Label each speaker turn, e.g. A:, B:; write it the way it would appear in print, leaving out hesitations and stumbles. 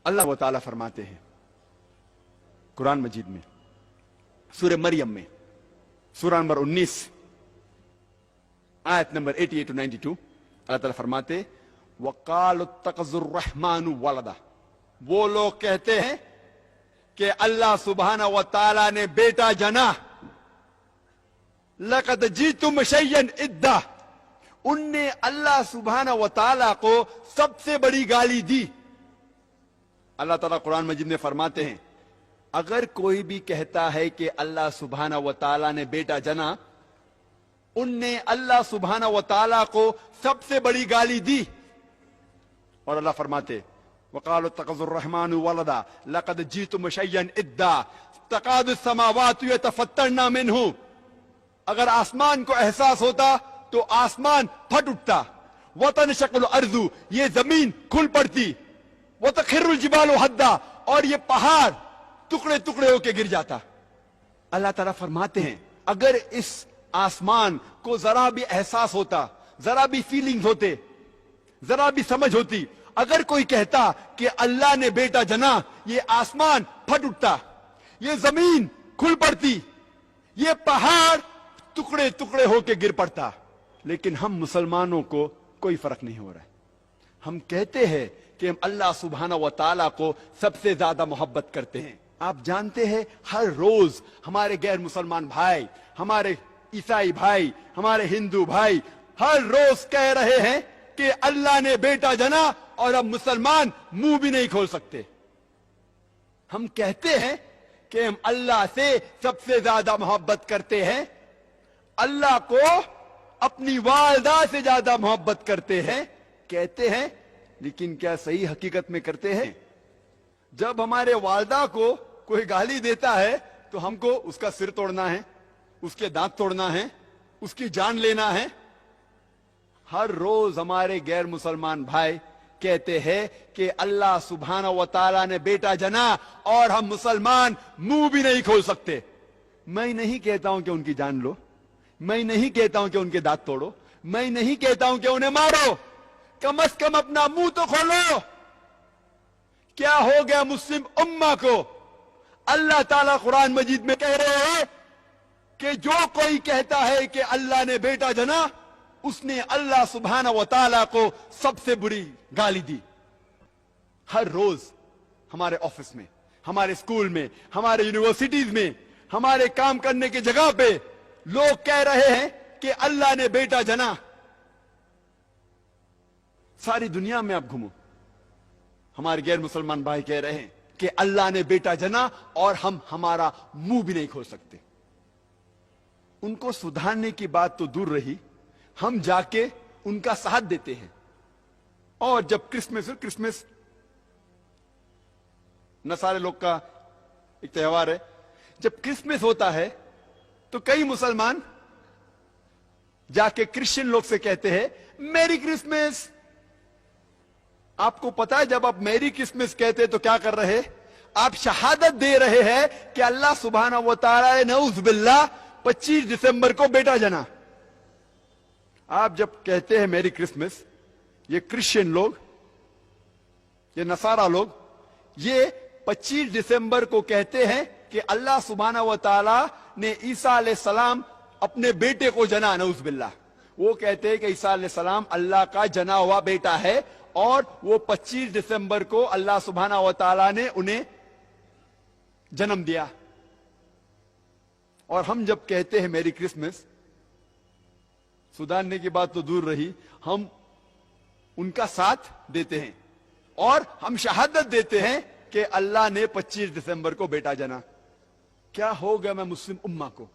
A: اللہ تعالیٰ فرماتے ہیں قرآن مجید میں سورہ مریم میں سورہ نمبر 19 آیت نمبر 88 to 92 اللہ تعالیٰ فرماتے وَقَالُوا اتَّخَذَ الرَّحْمَنُ وَلَدًا، وہ لوگ کہتے ہیں کہ اللہ سبحانہ و تعالیٰ نے بیٹا جنا. لَقَدْ جِئْتُمْ شَيْئًا إِدًّا، ان نے اللہ سبحانہ و تعالیٰ کو سب سے بڑی گالی دی. اللہ تعالیٰ قرآن مجید میں فرماتے ہیں اگر کوئی بھی کہتا ہے کہ اللہ سبحانہ و تعالیٰ نے بیٹا جنا، ان نے اللہ سبحانہ و تعالیٰ کو سب سے بڑی گالی دی. اور اللہ فرماتے وَقَالُوا اتَّخَذَ الرَّحْمَنُ وَلَدًا لَقَدْ جِئْتُمْ شَيْئًا إِدًّا تَكَادُ السَّمَاوَاتُ يَتَفَطَّرْنَ مِنْهُ، اگر آسمان کو احساس ہوتا تو آسمان پھٹ اٹھتا. وَتَنشَقُّ الْأَرْضُ، یہ زمین کھل پڑتی. وَتَخِرُّ الْجِبَالُ هَدًّا، اور یہ پہاڑ ٹکڑے ٹکڑے ہو کے گر جاتا. اللہ تعالیٰ فرماتے ہیں اگر اس آسمان کو ذرا بھی احساس ہوتا، ذرا بھی فیلنگز ہوتے، ذرا بھی سمجھ ہوتی، اگر کوئی کہتا کہ اللہ نے بیٹا جنا، یہ آسمان پھٹ اٹھتا، یہ زمین کھل پڑتی، یہ پہاڑ ٹکڑے ٹکڑے ہو کے گر پڑتا. لیکن ہم مسلمانوں کو کوئی فرق نہیں ہو رہا ہے. ہم کہتے ہیں کہ ہم اللہ سبحانہ و تعالیٰ کو سب سے زیادہ محبت کرتے ہیں. آپ جانتے ہیں ہر روز ہمارے غیر مسلمان بھائی، ہمارے عیسائی بھائی، ہمارے ہندو بھائی ہر روز کہہ رہے ہیں کہ اللہ نے بیٹا جنا، اور اب مسلمان منہ بھی نہیں کھول سکتے. ہم کہتے ہیں کہ ہم اللہ سے سب سے زیادہ محبت کرتے ہیں، اللہ کو اپنی والدہ سے زیادہ محبت کرتے ہیں کہتے ہیں، لیکن کیا صحیح حقیقت میں کرتے ہیں؟ جب ہمارے والدہ کو کوئی گالی دیتا ہے تو ہم کو اس کا سر توڑنا ہے، اس کے دانت توڑنا ہے، اس کی جان لینا ہے. ہر روز ہمارے غیر مسلمان بھائی کہتے ہیں کہ اللہ سبحانہ و تعالیٰ نے بیٹا جنا، اور ہم مسلمان منہ بھی نہیں کھول سکتے. میں نہیں کہتا ہوں کہ ان کی جان لو، میں نہیں کہتا ہوں کہ ان کے دانت توڑو، میں نہیں کہتا ہوں کہ انہیں مارو، کم از کم اپنا منہ تو کھولو. کیا ہو گیا مسلم امہ کو؟ اللہ تعالیٰ قرآن مجید میں کہہ رہے ہیں کہ جو کوئی کہتا ہے کہ اللہ نے بیٹا جنا، اس نے اللہ سبحانہ و تعالیٰ کو سب سے بری گالی دی. ہر روز ہمارے آفس میں، ہمارے اسکول میں، ہمارے یونیورسٹیز میں، ہمارے کام کرنے کی جگہ پہ لوگ کہہ رہے ہیں کہ اللہ نے بیٹا جنا. ساری دنیا میں آپ گھومو، ہمارے غیر مسلمان بھائی کہہ رہے ہیں کہ اللہ نے بیٹا جنا، اور ہم ہمارا منہ بھی نہیں کھول سکتے. ان کو سدھارنے کی بات تو دور رہی، ہم جا کے ان کا ساتھ دیتے ہیں. اور جب کرسمس نصارے لوگ کا ایک تہوار ہے، جب کرسمس ہوتا ہے تو کئی مسلمان جا کے کرسچن لوگ سے کہتے ہیں میری کرسمس. آپ کو پتا ہے جب آپ میری کرسمس کہتے تو کیا کر رہے؟ آپ شہادت دے رہے ہیں کہ اللہ سبحانہ و تعالیٰ نے نعوذ باللہ 25 دسمبر کو بیٹا جنا. آپ جب کہتے ہیں میری کرسمس، یہ کرسچن لوگ، یہ نصارہ لوگ، یہ 25 دسمبر کو کہتے ہیں کہ اللہ سبحانہ و تعالیٰ نے عیسیٰ علیہ السلام اپنے بیٹے کو جنا. نعوذ باللہ. وہ کہتے ہیں کہ عیسیٰ علیہ السلام اللہ کا جنا ہوا بیٹا ہے، اور وہ 25 دسمبر کو اللہ سبحانہ و تعالیٰ نے انہیں جنم دیا. اور ہم جب کہتے ہیں میری کرسمس، سدھارنے کی بات تو دور رہی، ہم ان کا ساتھ دیتے ہیں اور ہم شہادت دیتے ہیں کہ اللہ نے 25 دسمبر کو بیٹا جنا. کیا ہو گیا میں مسلم امہ کو؟